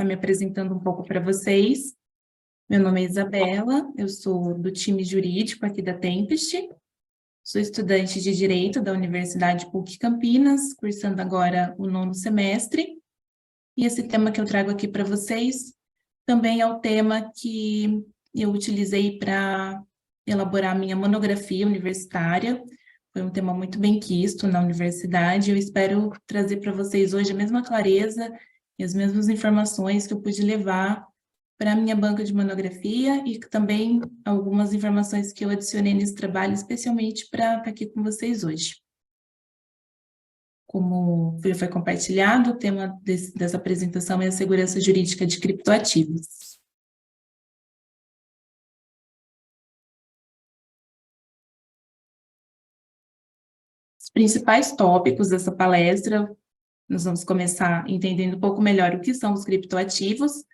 me apresentando um pouco para vocês. Meu nome é Isabela, eu sou do time jurídico aqui da Tempest, sou estudante de Direito da Universidade PUC Campinas, cursando agora o 9º semestre, e esse tema que eu trago aqui para vocês também é o tema que eu utilizei para elaborar a minha monografia universitária. Foi um tema muito bem quisto na universidade. Eu espero trazer para vocês hoje a mesma clareza e as mesmas informações que eu pude levar para a minha banca de monografia e também algumas informações que eu adicionei nesse trabalho, especialmente para estar aqui com vocês hoje. Como foi compartilhado, o tema dessa apresentação é a segurança jurídica de criptoativos. Os principais tópicos dessa palestra, nós vamos começar entendendo um pouco melhor o que são os criptoativos,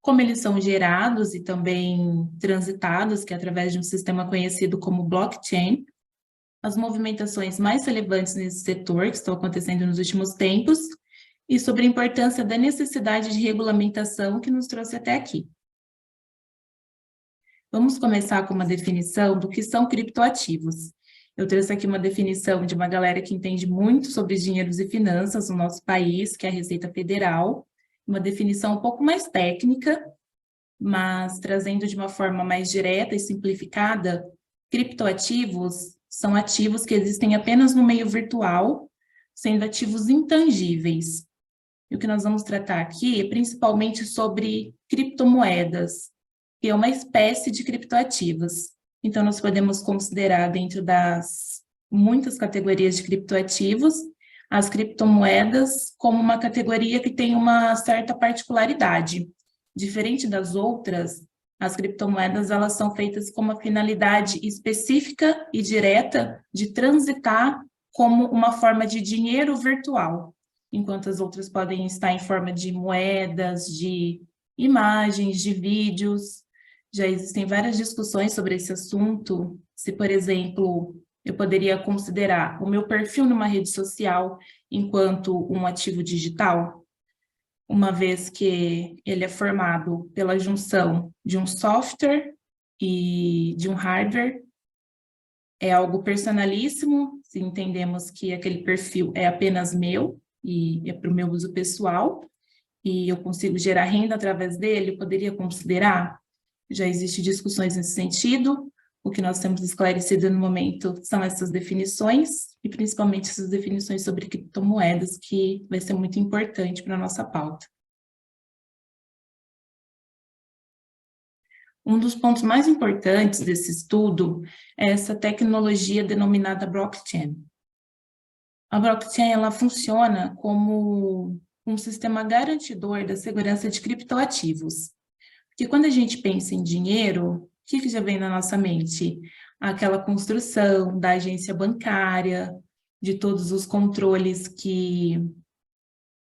como eles são gerados e também transitados, que é através de um sistema conhecido como blockchain, as movimentações mais relevantes nesse setor que estão acontecendo nos últimos tempos, e sobre a importância da necessidade de regulamentação que nos trouxe até aqui. Vamos começar com uma definição do que são criptoativos. Eu trouxe aqui uma definição de uma galera que entende muito sobre dinheiros e finanças no nosso país, que é a Receita Federal, uma definição um pouco mais técnica, mas trazendo de uma forma mais direta e simplificada, criptoativos são ativos que existem apenas no meio virtual, sendo ativos intangíveis. E o que nós vamos tratar aqui é principalmente sobre criptomoedas, que é uma espécie de criptoativos. Então, nós podemos considerar dentro das muitas categorias de criptoativos, as criptomoedas como uma categoria que tem uma certa particularidade. Diferente das outras, as criptomoedas elas são feitas com uma finalidade específica e direta de transitar como uma forma de dinheiro virtual, enquanto as outras podem estar em forma de moedas, de imagens, de vídeos. Já existem várias discussões sobre esse assunto, se, por exemplo, eu poderia considerar o meu perfil numa rede social enquanto um ativo digital, uma vez que ele é formado pela junção de um software e de um hardware, é algo personalíssimo, se entendemos que aquele perfil é apenas meu e é para o meu uso pessoal, e eu consigo gerar renda através dele, eu poderia considerar. Já existem discussões nesse sentido, o que nós temos esclarecido no momento são essas definições, e principalmente essas definições sobre criptomoedas, que vai ser muito importante para a nossa pauta. Um dos pontos mais importantes desse estudo é essa tecnologia denominada blockchain. A blockchain ela funciona como um sistema garantidor da segurança de criptoativos. Porque quando a gente pensa em dinheiro, o que já vem na nossa mente? Aquela construção da agência bancária, de todos os controles que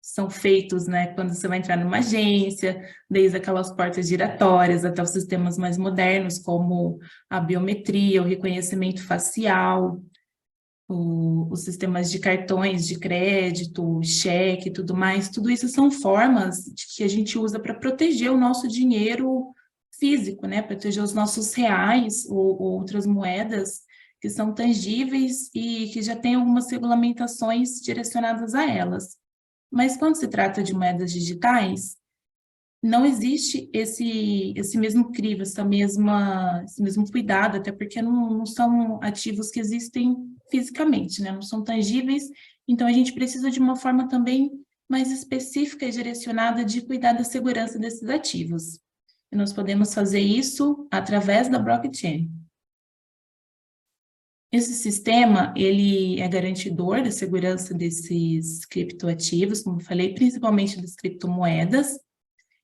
são feitos, né, quando você vai entrar numa agência, desde aquelas portas giratórias até os sistemas mais modernos, como a biometria, o reconhecimento facial, os sistemas de cartões de crédito, cheque e tudo mais, tudo isso são formas que a gente usa para proteger o nosso dinheiro físico, né? Proteger os nossos reais ou outras moedas que são tangíveis e que já tem algumas regulamentações direcionadas a elas. Mas quando se trata de moedas digitais, não existe esse mesmo crivo, esse mesmo cuidado, até porque não são ativos que existem fisicamente, né? Não são tangíveis, então a gente precisa de uma forma também mais específica e direcionada de cuidar da segurança desses ativos. E nós podemos fazer isso através da blockchain. Esse sistema, ele é garantidor da segurança desses criptoativos, como eu falei, principalmente das criptomoedas,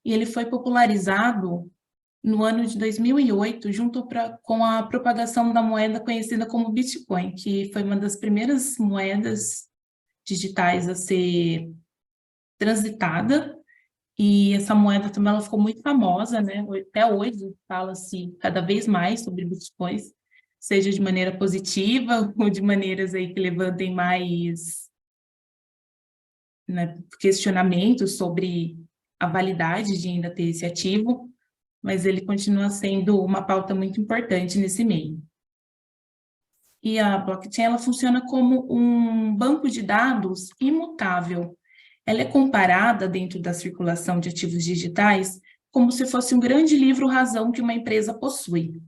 e ele foi popularizado no ano de 2008, com a propagação da moeda conhecida como Bitcoin, que foi uma das primeiras moedas digitais a ser transitada, e essa moeda também ela ficou muito famosa, né? Até hoje fala-se cada vez mais sobre Bitcoins, seja de maneira positiva ou de maneiras aí que levantem mais, né, questionamentos sobre a validade de ainda ter esse ativo, mas ele continua sendo uma pauta muito importante nesse meio. E a blockchain, ela funciona como um banco de dados imutável. Ela é comparada dentro da circulação de ativos digitais como se fosse um grande livro-razão que uma empresa possui.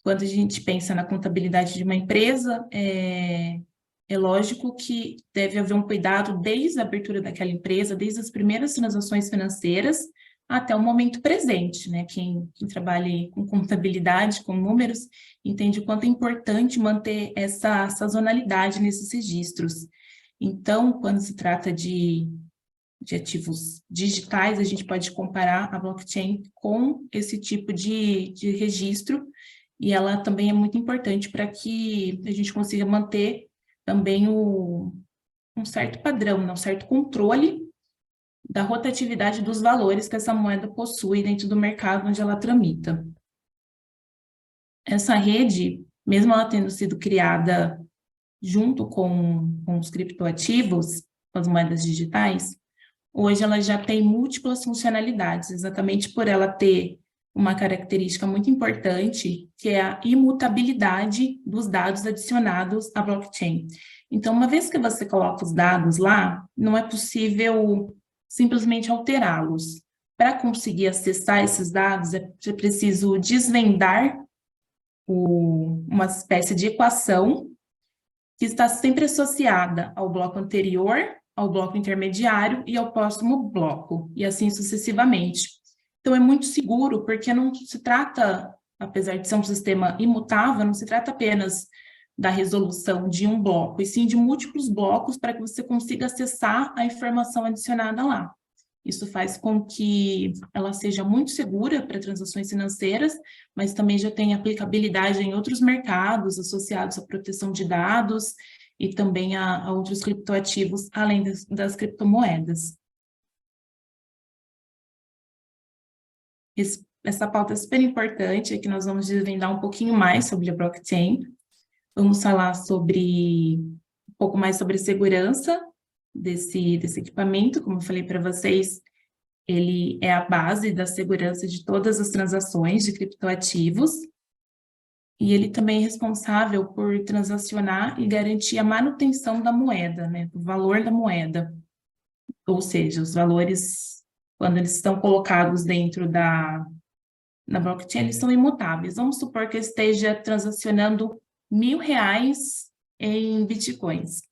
Quando a gente pensa na contabilidade de uma empresa, é lógico que deve haver um cuidado desde a abertura daquela empresa, desde as primeiras transações financeiras até o momento presente, né? Quem trabalha com contabilidade, com números, entende o quanto é importante manter essa sazonalidade nesses registros. Então, quando se trata de ativos digitais, a gente pode comparar a blockchain com esse tipo de registro, e ela também é muito importante para que a gente consiga manter também um certo padrão, um certo controle da rotatividade dos valores que essa moeda possui dentro do mercado onde ela tramita. Essa rede, mesmo ela tendo sido criada junto com os criptoativos, com as moedas digitais, hoje ela já tem múltiplas funcionalidades, exatamente por ela ter uma característica muito importante, que é a imutabilidade dos dados adicionados à blockchain. Então, uma vez que você coloca os dados lá, não é possível simplesmente alterá-los. Para conseguir acessar esses dados, é preciso desvendar uma espécie de equação que está sempre associada ao bloco anterior, ao bloco intermediário e ao próximo bloco, e assim sucessivamente. Então, é muito seguro, porque não se trata, apesar de ser um sistema imutável, não se trata apenas da resolução de um bloco, e sim de múltiplos blocos para que você consiga acessar a informação adicionada lá. Isso faz com que ela seja muito segura para transações financeiras, mas também já tem aplicabilidade em outros mercados associados à proteção de dados e também a outros criptoativos, além das criptomoedas. Essa pauta é super importante, aqui nós vamos desvendar um pouquinho mais sobre a blockchain. Vamos falar um pouco mais sobre segurança desse equipamento. Como eu falei para vocês, ele é a base da segurança de todas as transações de criptoativos, e ele também é responsável por transacionar e garantir a manutenção da moeda, né, do valor da moeda. Ou seja, os valores, quando eles estão colocados dentro na blockchain, eles são imutáveis. Vamos supor que eu esteja transacionando R$ 1.000 em bitcoins,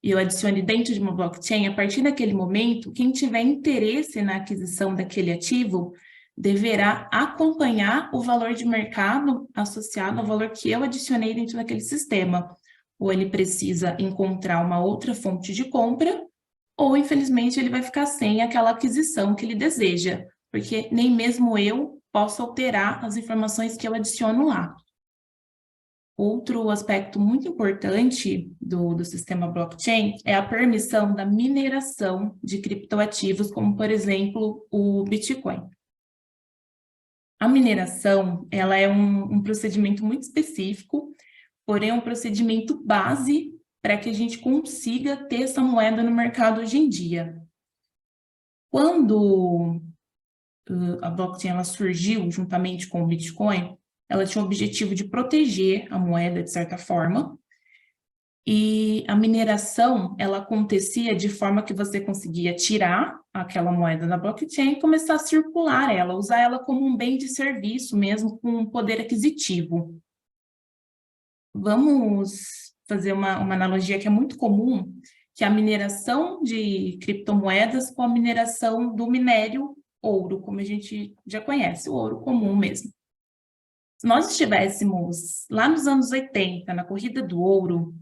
e eu adicione dentro de uma blockchain. A partir daquele momento, quem tiver interesse na aquisição daquele ativo deverá acompanhar o valor de mercado associado ao valor que eu adicionei dentro daquele sistema. Ou ele precisa encontrar uma outra fonte de compra, ou, infelizmente, ele vai ficar sem aquela aquisição que ele deseja, porque nem mesmo eu posso alterar as informações que eu adiciono lá. Outro aspecto muito importante do sistema blockchain é a permissão da mineração de criptoativos, como, por exemplo, o Bitcoin. A mineração, ela é um procedimento muito específico, porém é um procedimento base para que a gente consiga ter essa moeda no mercado hoje em dia. Quando a blockchain ela surgiu juntamente com o Bitcoin, ela tinha o objetivo de proteger a moeda, de certa forma, e a mineração, ela acontecia de forma que você conseguia tirar aquela moeda da blockchain e começar a circular ela, usar ela como um bem de serviço mesmo, com um poder aquisitivo. Vamos fazer uma analogia que é muito comum, que é a mineração de criptomoedas com a mineração do minério ouro, como a gente já conhece, o ouro comum mesmo. Se nós estivéssemos lá nos anos 80, na corrida do ouro,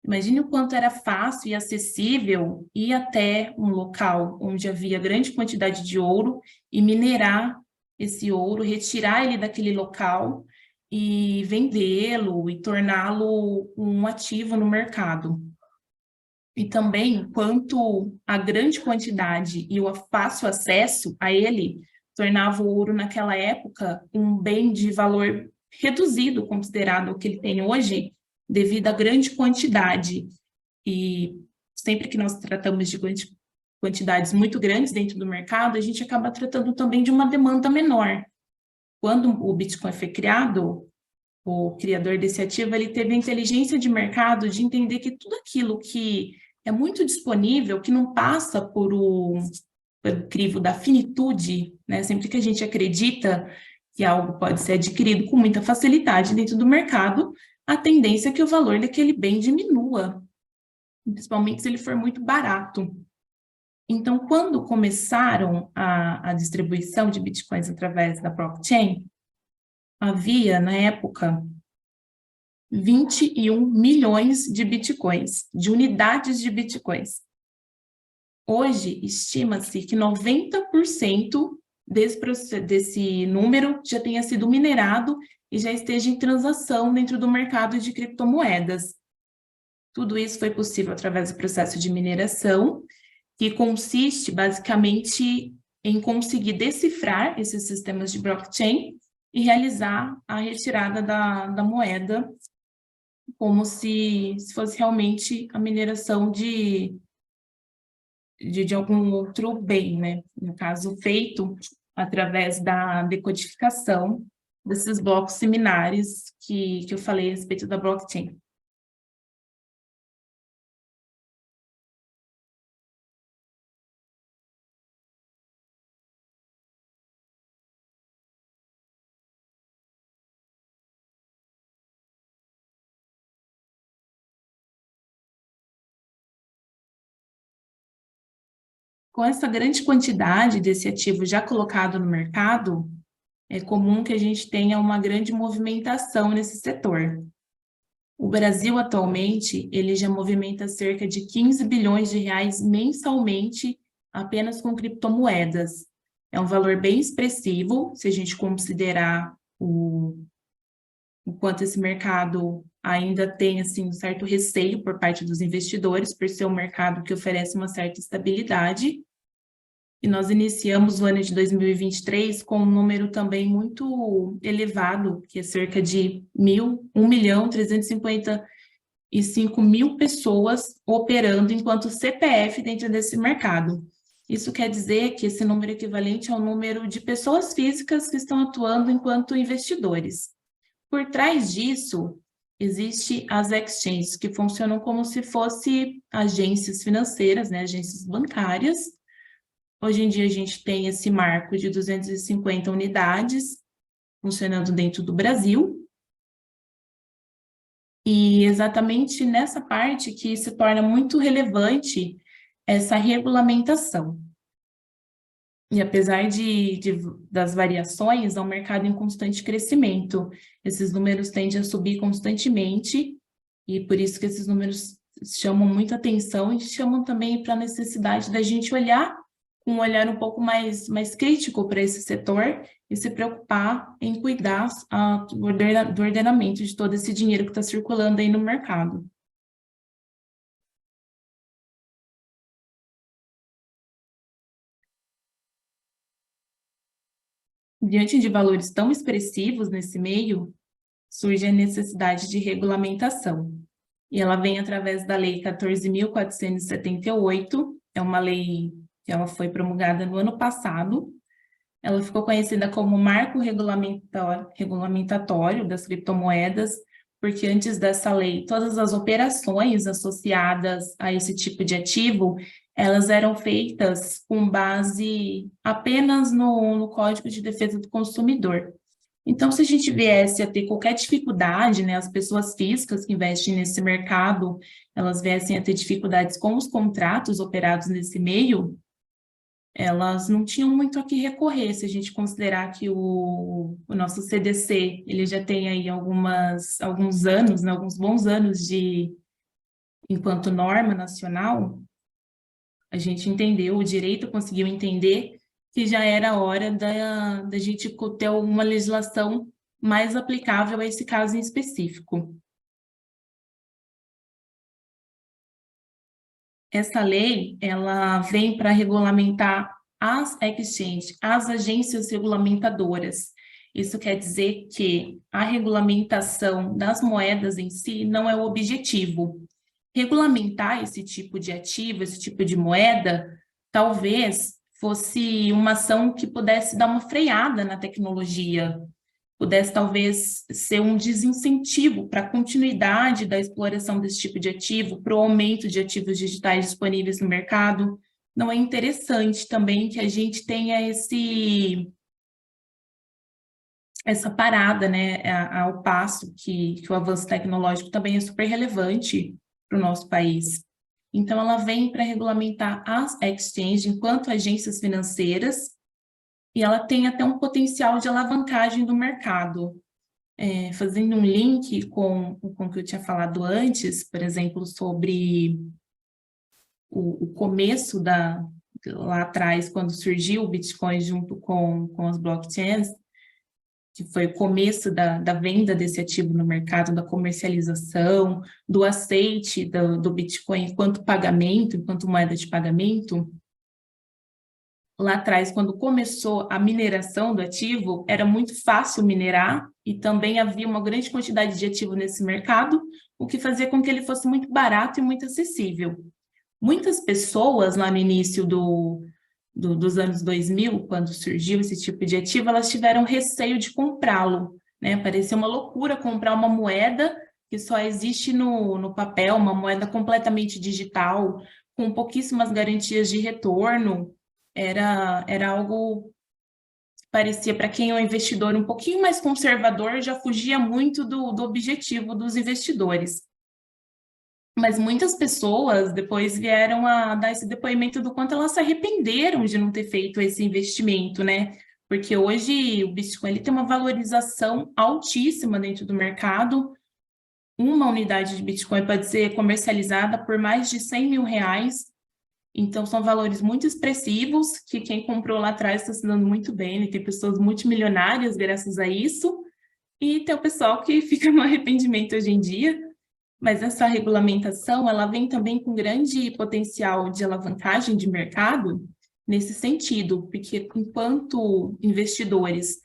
imagine o quanto era fácil e acessível ir até um local onde havia grande quantidade de ouro e minerar esse ouro, retirar ele daquele local e vendê-lo e torná-lo um ativo no mercado. E também quanto a grande quantidade e o fácil acesso a ele tornava o ouro naquela época um bem de valor reduzido considerado o que ele tem hoje, devido à grande quantidade. E sempre que nós tratamos de quantidades muito grandes dentro do mercado, a gente acaba tratando também de uma demanda menor. Quando o Bitcoin foi criado, o criador desse ativo, ele teve a inteligência de mercado de entender que tudo aquilo que é muito disponível, que não passa pelo crivo da finitude, né? Sempre que a gente acredita que algo pode ser adquirido com muita facilidade dentro do mercado, a tendência é que o valor daquele bem diminua, principalmente se ele for muito barato. Então, quando começaram a distribuição de bitcoins através da blockchain, havia, na época, 21 milhões de bitcoins, de unidades de bitcoins. Hoje, estima-se que 90% desse número já tenha sido minerado e já esteja em transação dentro do mercado de criptomoedas. Tudo isso foi possível através do processo de mineração, que consiste basicamente em conseguir decifrar esses sistemas de blockchain e realizar a retirada da moeda como se fosse realmente a mineração de algum outro bem, né? No caso, feito através da decodificação desses blocos similares que eu falei a respeito da blockchain. Com essa grande quantidade desse ativo já colocado no mercado, é comum que a gente tenha uma grande movimentação nesse setor. O Brasil, atualmente, ele já movimenta cerca de 15 bilhões de reais mensalmente apenas com criptomoedas. É um valor bem expressivo, se a gente considerar o quanto esse mercado ainda tem assim, um certo receio por parte dos investidores, por ser um mercado que oferece uma certa estabilidade. E nós iniciamos o ano de 2023 com um número também muito elevado, que é cerca de 1.355.000 pessoas operando enquanto CPF dentro desse mercado. Isso quer dizer que esse número é equivalente ao número de pessoas físicas que estão atuando enquanto investidores. Por trás disso, existem as exchanges, que funcionam como se fossem agências financeiras, né, agências bancárias. Hoje em dia, a gente tem esse marco de 250 unidades funcionando dentro do Brasil. E exatamente nessa parte que se torna muito relevante essa regulamentação. E apesar das variações, é um mercado em constante crescimento. Esses números tendem a subir constantemente, e por isso que esses números chamam muita atenção e chamam também para a necessidade da gente olhar com um olhar um pouco mais crítico para esse setor e se preocupar em cuidar do ordenamento de todo esse dinheiro que está circulando aí no mercado. Diante de valores tão expressivos nesse meio, surge a necessidade de regulamentação. E ela vem através da Lei 14.478, é uma lei que ela foi promulgada no ano passado. Ela ficou conhecida como Marco Regulamentatório das Criptomoedas, porque antes dessa lei, todas as operações associadas a esse tipo de ativo, elas eram feitas com base apenas no Código de Defesa do Consumidor. Então, se a gente viesse a ter qualquer dificuldade, né, as pessoas físicas que investem nesse mercado, elas viessem a ter dificuldades com os contratos operados nesse meio, elas não tinham muito a que recorrer, se a gente considerar que o nosso CDC, ele já tem aí alguns anos, né, alguns bons anos enquanto norma nacional, a gente entendeu, o direito conseguiu entender que já era hora da gente ter uma legislação mais aplicável a esse caso em específico. Essa lei, ela vem para regulamentar as exchanges, as agências regulamentadoras. Isso quer dizer que a regulamentação das moedas em si não é o objetivo. Regulamentar esse tipo de ativo, esse tipo de moeda, talvez fosse uma ação que pudesse dar uma freada na tecnologia, pudesse talvez ser um desincentivo para a continuidade da exploração desse tipo de ativo, para o aumento de ativos digitais disponíveis no mercado. Não é interessante também que a gente tenha essa parada, né, ao passo que o avanço tecnológico também é super relevante para o nosso país. Então, ela vem para regulamentar as exchanges enquanto agências financeiras, e ela tem até um potencial de alavancagem do mercado. Fazendo um link com o que eu tinha falado antes, por exemplo, sobre o começo lá atrás, quando surgiu o Bitcoin junto com as blockchains, que foi o começo da venda desse ativo no mercado, da comercialização, do aceite do Bitcoin enquanto pagamento, enquanto moeda de pagamento. Lá atrás, quando começou a mineração do ativo, era muito fácil minerar e também havia uma grande quantidade de ativo nesse mercado, o que fazia com que ele fosse muito barato e muito acessível. Muitas pessoas, lá no início dos anos 2000, quando surgiu esse tipo de ativo, elas tiveram receio de comprá-lo, né? Parecia uma loucura comprar uma moeda que só existe no papel, uma moeda completamente digital, com pouquíssimas garantias de retorno. Era algo que parecia, para quem é um investidor um pouquinho mais conservador, já fugia muito do objetivo dos investidores. Mas muitas pessoas depois vieram a dar esse depoimento do quanto elas se arrependeram de não ter feito esse investimento, né? Porque hoje o Bitcoin ele tem uma valorização altíssima dentro do mercado. Uma unidade de Bitcoin pode ser comercializada por mais de 100 mil reais. Então, são valores muito expressivos que quem comprou lá atrás está se dando muito bem. Né? Tem pessoas multimilionárias graças a isso. E tem o pessoal que fica no arrependimento hoje em dia. Mas essa regulamentação, ela vem também com grande potencial de alavancagem de mercado nesse sentido, porque enquanto investidores,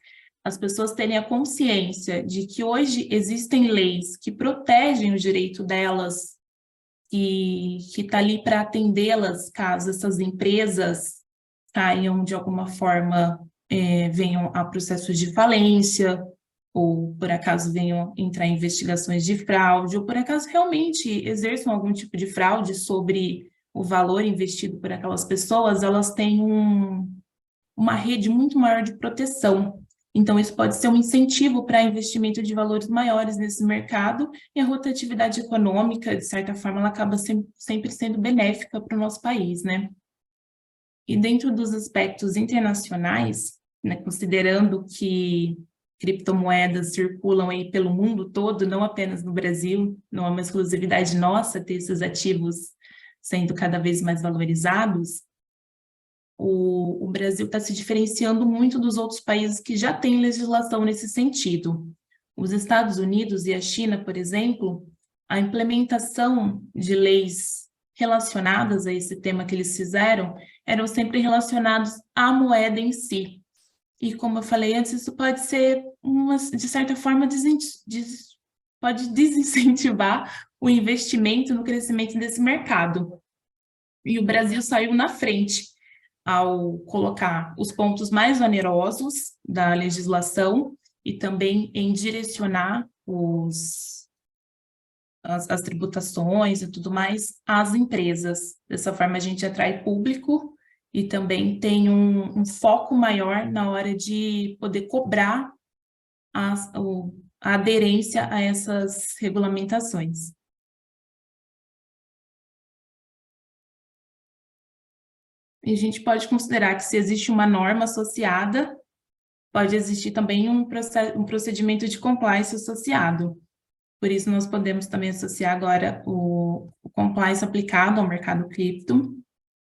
as pessoas terem a consciência de que hoje existem leis que protegem o direito delas, que está ali para atendê-las caso essas empresas caiam de alguma forma, venham a processos de falência, ou por acaso venham entrar em investigações de fraude, ou por acaso realmente exerçam algum tipo de fraude sobre o valor investido por aquelas pessoas, elas têm uma rede muito maior de proteção. Então, isso pode ser um incentivo para investimento de valores maiores nesse mercado, e a rotatividade econômica, de certa forma, ela acaba sempre sendo benéfica para o nosso país, né? E dentro dos aspectos internacionais, né, considerando que criptomoedas circulam aí pelo mundo todo, não apenas no Brasil, não é uma exclusividade nossa ter esses ativos sendo cada vez mais valorizados, o Brasil está se diferenciando muito dos outros países que já têm legislação nesse sentido. Os Estados Unidos e a China, por exemplo, a implementação de leis relacionadas a esse tema que eles fizeram eram sempre relacionados à moeda em si. E como eu falei antes, isso pode ser, de certa forma, pode desincentivar o investimento no crescimento desse mercado. E o Brasil saiu na frente ao colocar os pontos mais onerosos da legislação e também em direcionar as tributações e tudo mais às empresas. Dessa forma, a gente atrai público e também tem um foco maior na hora de poder cobrar a aderência a essas regulamentações. E a gente pode considerar que se existe uma norma associada, pode existir também um procedimento de compliance associado. Por isso, nós podemos também associar agora o compliance aplicado ao mercado cripto.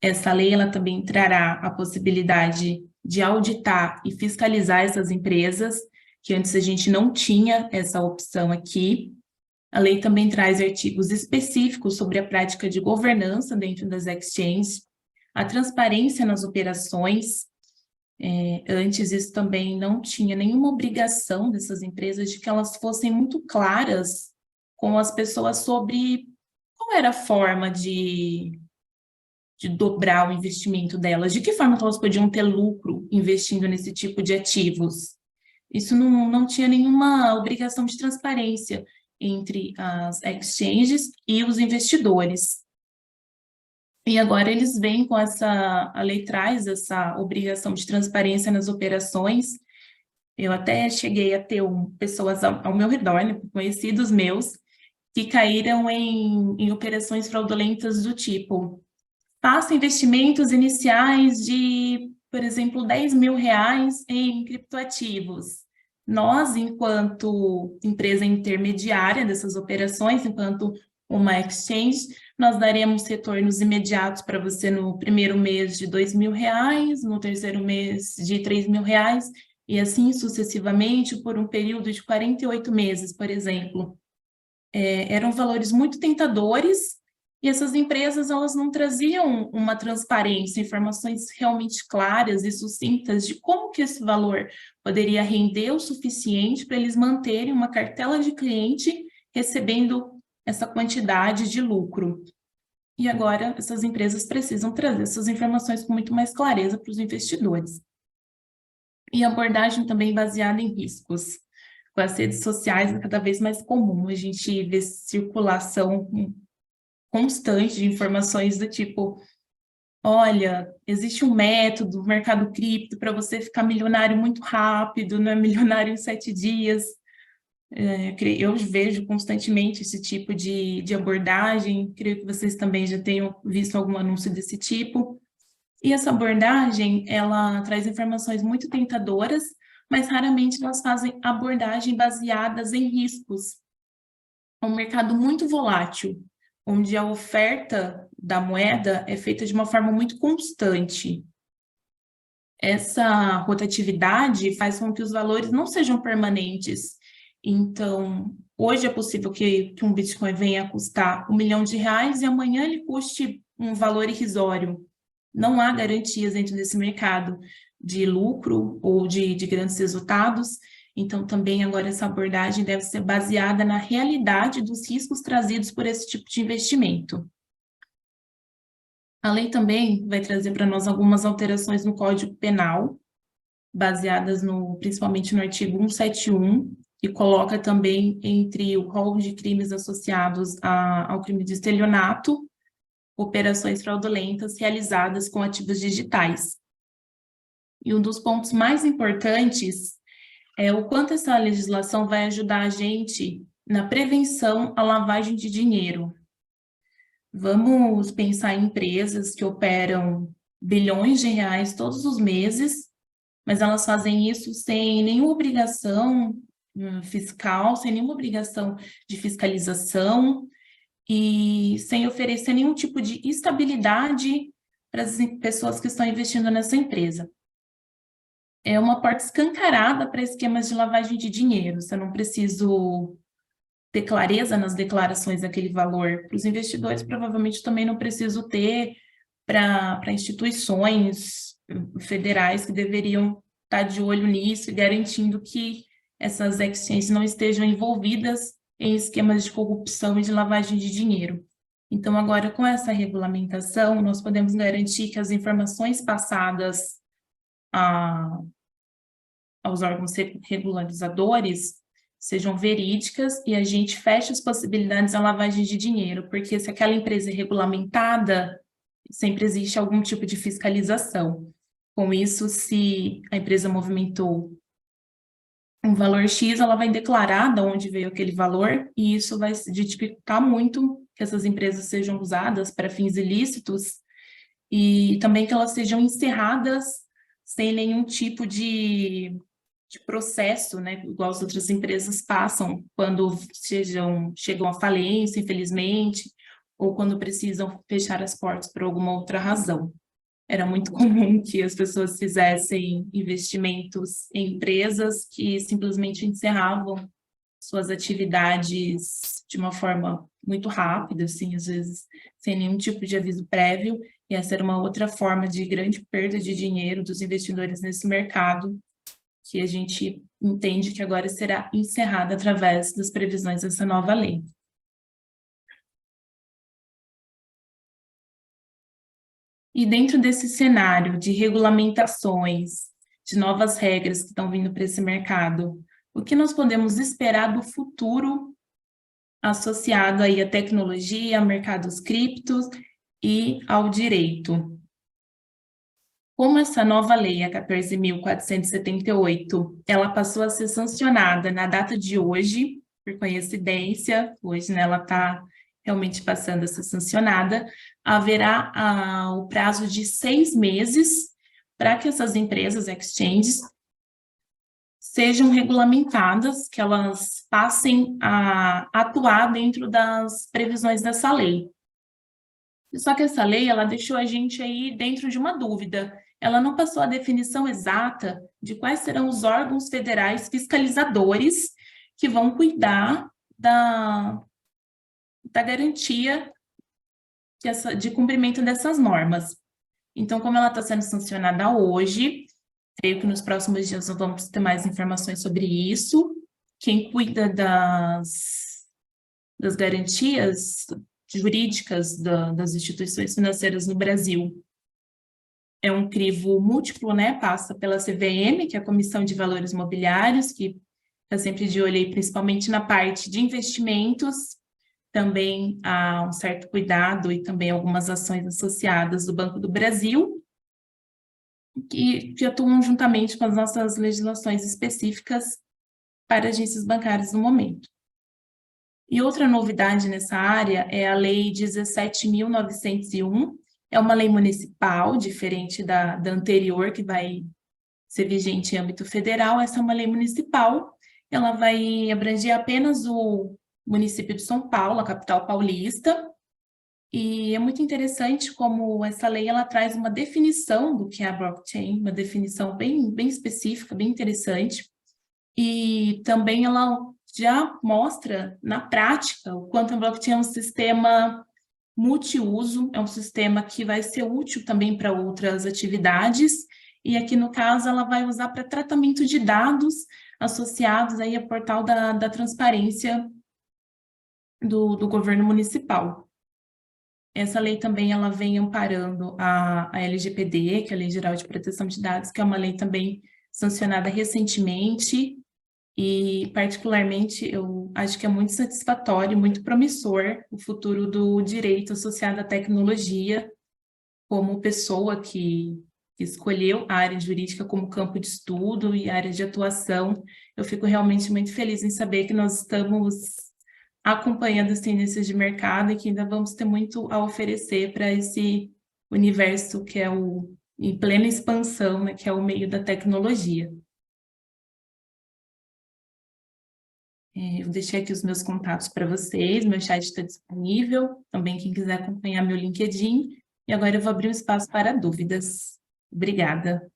Essa lei ela também trará a possibilidade de auditar e fiscalizar essas empresas, que antes a gente não tinha essa opção aqui. A lei também traz artigos específicos sobre a prática de governança dentro das exchanges, a transparência nas operações. Antes isso também não tinha nenhuma obrigação dessas empresas de que elas fossem muito claras com as pessoas sobre qual era a forma de de dobrar o investimento delas? De que forma que elas podiam ter lucro investindo nesse tipo de ativos? Isso não tinha nenhuma obrigação de transparência entre as exchanges e os investidores. E agora eles vêm com a lei traz essa obrigação de transparência nas operações. Eu até cheguei a ter pessoas ao meu redor, né, conhecidos meus, que caíram em operações fraudulentas do tipo: faça investimentos iniciais de, por exemplo, R$ 10.000 em criptoativos. Nós, enquanto empresa intermediária dessas operações, enquanto uma exchange, nós daremos retornos imediatos para você no primeiro mês de R$ 2.000, no terceiro mês de R$ 3.000, e assim sucessivamente por um período de 48 meses, por exemplo. Eram valores muito tentadores, e essas empresas elas não traziam uma transparência, informações realmente claras e sucintas de como que esse valor poderia render o suficiente para eles manterem uma cartela de cliente recebendo essa quantidade de lucro. E agora essas empresas precisam trazer essas informações com muito mais clareza para os investidores. E abordagem também baseada em riscos. Com as redes sociais é cada vez mais comum a gente ver circulação constante de informações do tipo: olha, existe um método no mercado cripto para você ficar milionário muito rápido, não é milionário em 7 dias. Eu vejo constantemente esse tipo de abordagem, creio que vocês também já tenham visto algum anúncio desse tipo. E essa abordagem, ela traz informações muito tentadoras, mas raramente elas fazem abordagem baseadas em riscos. É um mercado muito volátil, onde a oferta da moeda é feita de uma forma muito constante. Essa rotatividade faz com que os valores não sejam permanentes. Então, hoje é possível que um Bitcoin venha a custar R$ 1 milhão e amanhã ele custe um valor irrisório. Não há garantias dentro desse mercado de lucro ou de grandes resultados. Então, também agora essa abordagem deve ser baseada na realidade dos riscos trazidos por esse tipo de investimento. A lei também vai trazer para nós algumas alterações no Código Penal, baseadas principalmente no artigo 171, que coloca também entre o rol de crimes associados ao crime de estelionato, operações fraudulentas realizadas com ativos digitais. E um dos pontos mais importantes é o quanto essa legislação vai ajudar a gente na prevenção à lavagem de dinheiro. Vamos pensar em empresas que operam bilhões de reais todos os meses, mas elas fazem isso sem nenhuma obrigação fiscal, sem nenhuma obrigação de fiscalização e sem oferecer nenhum tipo de estabilidade para as pessoas que estão investindo nessa empresa. É uma porta escancarada para esquemas de lavagem de dinheiro. Se eu não preciso ter clareza nas declarações daquele valor para os investidores, provavelmente também não preciso ter para instituições federais que deveriam estar de olho nisso e garantindo que essas exchanges não estejam envolvidas em esquemas de corrupção e de lavagem de dinheiro. Então, agora, com essa regulamentação, nós podemos garantir que as informações passadas aos órgãos regularizadores sejam verídicas e a gente feche as possibilidades à lavagem de dinheiro, porque se aquela empresa é regulamentada, sempre existe algum tipo de fiscalização. Com isso, se a empresa movimentou um valor X, ela vai declarar de onde veio aquele valor, e isso vai dificultar muito que essas empresas sejam usadas para fins ilícitos e também que elas sejam encerradas sem nenhum tipo de processo, né, igual as outras empresas passam quando chegam à falência, infelizmente, ou quando precisam fechar as portas por alguma outra razão. Era muito comum que as pessoas fizessem investimentos em empresas que simplesmente encerravam suas atividades de uma forma muito rápida, assim, às vezes sem nenhum tipo de aviso prévio, e essa era uma outra forma de grande perda de dinheiro dos investidores nesse mercado, que a gente entende que agora será encerrada através das previsões dessa nova lei. E dentro desse cenário de regulamentações, de novas regras que estão vindo para esse mercado, o que nós podemos esperar do futuro associado aí à tecnologia, a mercados criptos e ao direito? Como essa nova lei, a 14.478, ela passou a ser sancionada na data de hoje, por coincidência, hoje, né, ela está realmente passando a ser sancionada, haverá o prazo de 6 meses para que essas empresas, exchanges, sejam regulamentadas, que elas passem a atuar dentro das previsões dessa lei. Só que essa lei, ela deixou a gente aí dentro de uma dúvida. Ela não passou a definição exata de quais serão os órgãos federais fiscalizadores que vão cuidar da garantia de cumprimento dessas normas. Então, como ela está sendo sancionada hoje, creio que nos próximos dias nós vamos ter mais informações sobre isso. Quem cuida das garantias jurídicas das instituições financeiras no Brasil é um crivo múltiplo, né? Passa pela CVM, que é a Comissão de Valores Mobiliários, que está sempre de olho aí, principalmente na parte de investimentos. Também há um certo cuidado e também algumas ações associadas do Banco do Brasil, que atuam juntamente com as nossas legislações específicas para agências bancárias no momento. E outra novidade nessa área é a Lei 17.901, é uma lei municipal, diferente da anterior, que vai ser vigente em âmbito federal. Essa é uma lei municipal, ela vai abranger apenas o município de São Paulo, a capital paulista, e é muito interessante como essa lei ela traz uma definição do que é a blockchain, uma definição bem específica, bem interessante, e também ela já mostra na prática o quanto a blockchain é um sistema multiuso, é um sistema que vai ser útil também para outras atividades, e aqui no caso ela vai usar para tratamento de dados associados aí ao portal da transparência do governo municipal. Essa lei também ela vem amparando a LGPD, que é a Lei Geral de Proteção de Dados, que é uma lei também sancionada recentemente, e particularmente eu acho que é muito satisfatório, muito promissor o futuro do direito associado à tecnologia, como pessoa que escolheu a área jurídica como campo de estudo e área de atuação. Eu fico realmente muito feliz em saber que nós estamos acompanhando as tendências de mercado e que ainda vamos ter muito a oferecer para esse universo que é em plena expansão, né, que é o meio da tecnologia. Eu deixei aqui os meus contatos para vocês, meu chat está disponível, também quem quiser acompanhar meu LinkedIn. E agora eu vou abrir um espaço para dúvidas. Obrigada.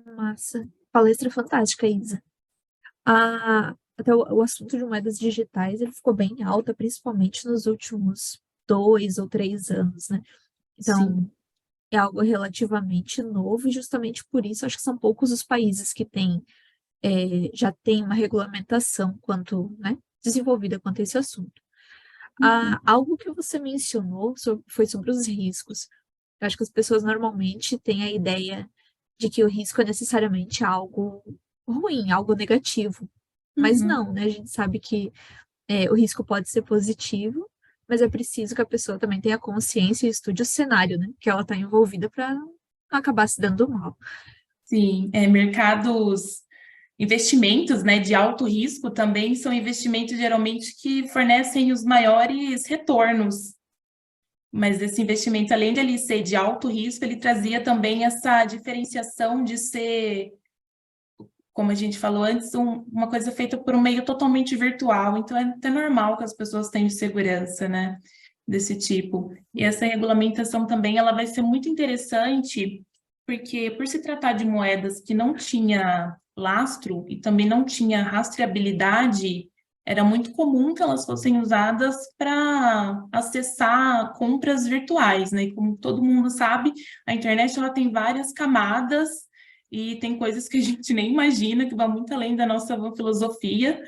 Massa. Palestra fantástica, Isa. Até o assunto de moedas digitais ele ficou bem alta, principalmente nos últimos 2 ou 3 anos, né? Sim. Então, é algo relativamente novo e justamente por isso acho que são poucos os países que já têm uma regulamentação né, desenvolvida quanto a esse assunto. Algo que você mencionou foi sobre os riscos. Eu acho que as pessoas normalmente têm a ideia de que o risco é necessariamente algo ruim, algo negativo. Mas Uhum. não, né? A gente sabe que o risco pode ser positivo, mas é preciso que a pessoa também tenha consciência e estude o cenário, né? Que ela está envolvida para não acabar se dando mal. Sim, mercados, investimentos, né, de alto risco também são investimentos geralmente que fornecem os maiores retornos. Mas esse investimento, além de ele ser de alto risco, ele trazia também essa diferenciação de ser, como a gente falou antes, uma coisa feita por um meio totalmente virtual. Então, é até normal que as pessoas tenham segurança, né, desse tipo. E essa regulamentação também, ela vai ser muito interessante, porque por se tratar de moedas que não tinha lastro e também não tinha rastreabilidade, era muito comum que elas fossem usadas para acessar compras virtuais, né? E como todo mundo sabe, a internet ela tem várias camadas e tem coisas que a gente nem imagina, que vão muito além da nossa filosofia.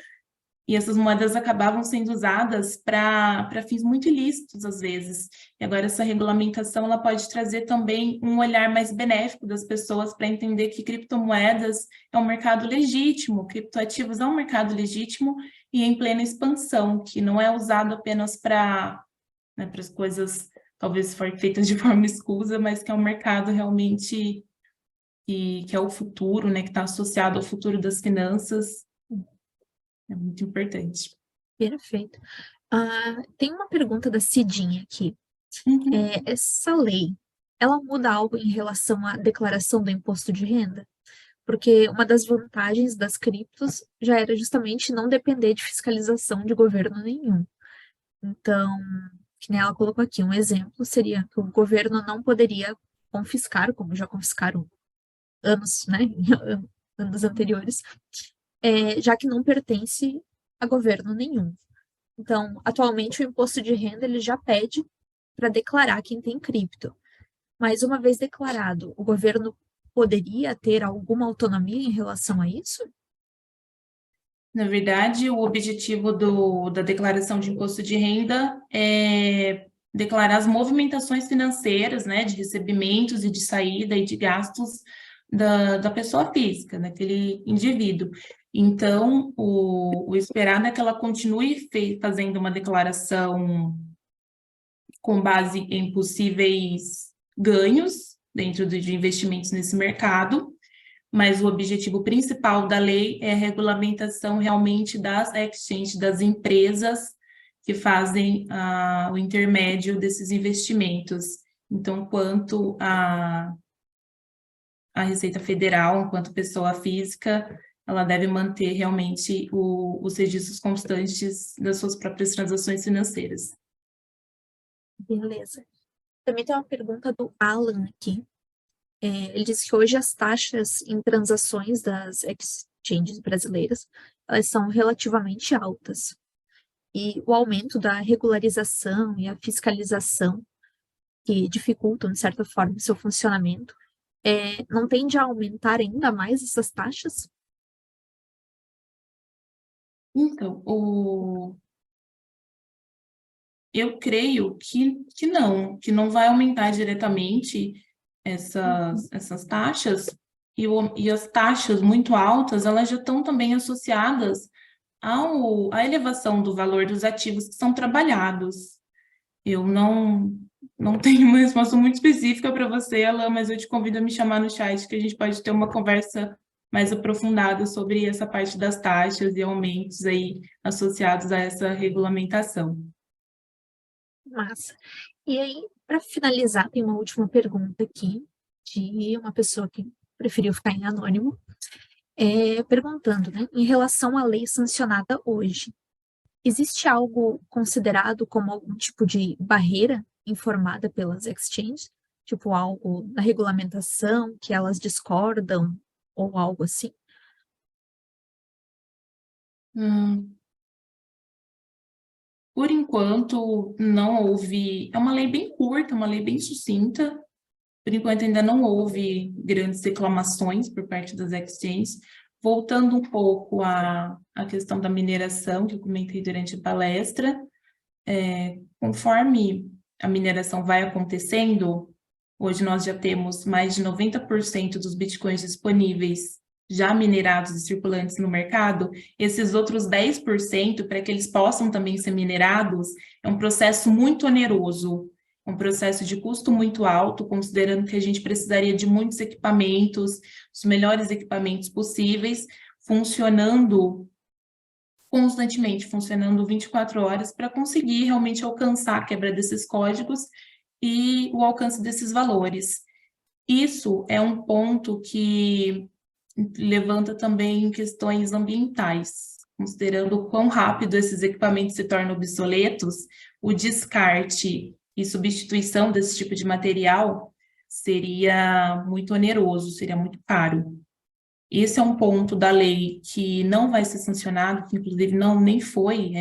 e essas moedas acabavam sendo usadas para fins muito ilícitos, às vezes. E agora essa regulamentação ela pode trazer também um olhar mais benéfico das pessoas para entender que criptomoedas é um mercado legítimo, criptoativos é um mercado legítimo e em plena expansão, que não é usado apenas para, né, para as coisas talvez feitas de forma escusa, mas que é um mercado realmente que é o futuro, né, que está associado ao futuro das finanças. É muito importante. Perfeito. Tem uma pergunta da Cidinha aqui. Uhum. Essa lei, ela muda algo em relação à declaração do imposto de renda? Porque uma das vantagens das criptos já era justamente não depender de fiscalização de governo nenhum. Então, que nem ela colocou aqui, um exemplo seria que o governo não poderia confiscar, como já confiscaram anos, né, em anos anteriores, já que não pertence a governo nenhum. Então, atualmente o imposto de renda ele já pede para declarar quem tem cripto. Mas uma vez declarado, o governo poderia ter alguma autonomia em relação a isso? Na verdade, o objetivo da declaração de imposto de renda é declarar as movimentações financeiras, né, de recebimentos e de saída e de gastos da pessoa física, daquele indivíduo. Então, o esperado é que ela continue fazendo uma declaração com base em possíveis ganhos dentro de investimentos nesse mercado, mas o objetivo principal da lei é a regulamentação realmente das exchanges, das empresas que fazem o intermédio desses investimentos. Então, quanto a Receita Federal, enquanto pessoa física, ela deve manter realmente os registros constantes das suas próprias transações financeiras. Beleza. Também tem uma pergunta do Alan aqui. Ele disse que hoje as taxas em transações das exchanges brasileiras, elas são relativamente altas. E o aumento da regularização e a fiscalização, que dificultam, de certa forma, o seu funcionamento, não tende a aumentar ainda mais essas taxas? Então, eu creio que não vai aumentar diretamente essas taxas, e as taxas muito altas, elas já estão também associadas à elevação do valor dos ativos que são trabalhados. Eu não tenho uma resposta muito específica para você, Alan, mas eu te convido a me chamar no chat, que a gente pode ter uma conversa mais aprofundada sobre essa parte das taxas e aumentos aí associados a essa regulamentação. Massa. E aí, para finalizar, tem uma última pergunta aqui de uma pessoa que preferiu ficar em anônimo, perguntando, né, em relação à lei sancionada hoje, existe algo considerado como algum tipo de barreira informada pelas exchanges? Tipo, algo na regulamentação que elas discordam ou algo assim? Hum, por enquanto, não houve. É uma lei bem curta, uma lei bem sucinta. Por enquanto, ainda não houve grandes reclamações por parte das exchanges. Voltando um pouco à questão da mineração, que eu comentei durante a palestra, conforme a mineração vai acontecendo, hoje nós já temos mais de 90% dos bitcoins disponíveis já minerados e circulantes no mercado. Esses outros 10%, para que eles possam também ser minerados, é um processo muito oneroso, um processo de custo muito alto, considerando que a gente precisaria de muitos equipamentos, os melhores equipamentos possíveis, funcionando constantemente, funcionando 24 horas, para conseguir realmente alcançar a quebra desses códigos e o alcance desses valores. Isso é um ponto que levanta também questões ambientais, considerando o quão rápido esses equipamentos se tornam obsoletos, o descarte e substituição desse tipo de material seria muito oneroso, seria muito caro. Esse é um ponto da lei que não vai ser sancionado, que inclusive nem foi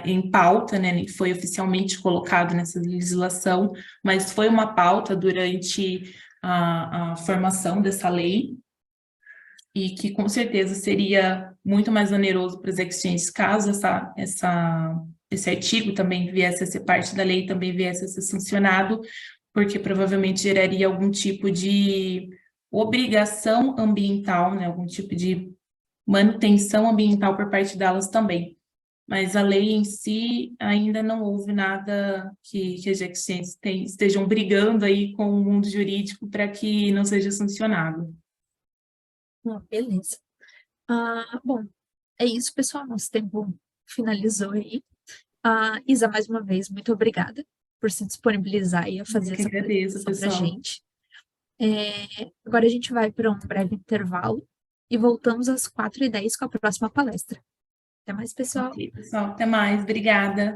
em pauta, né, nem foi oficialmente colocado nessa legislação, mas foi uma pauta durante a formação dessa lei, e que com certeza seria muito mais oneroso para as exchanges, caso esse artigo também viesse a ser parte da lei, também viesse a ser sancionado, porque provavelmente geraria algum tipo de obrigação ambiental, né, algum tipo de manutenção ambiental por parte delas também. Mas a lei em si ainda não houve nada que as exchanges estejam brigando aí com o mundo jurídico para que não seja sancionado. Beleza. Bom, é isso, pessoal. Nosso tempo finalizou aí. Isa, mais uma vez, muito obrigada por se disponibilizar e a fazer Eu que essa agradeço, apresentação para a pessoal. gente. Agora a gente vai para um breve intervalo e voltamos às 4h10 com a próxima palestra. Até mais, pessoal. Ok, pessoal, até mais. Obrigada.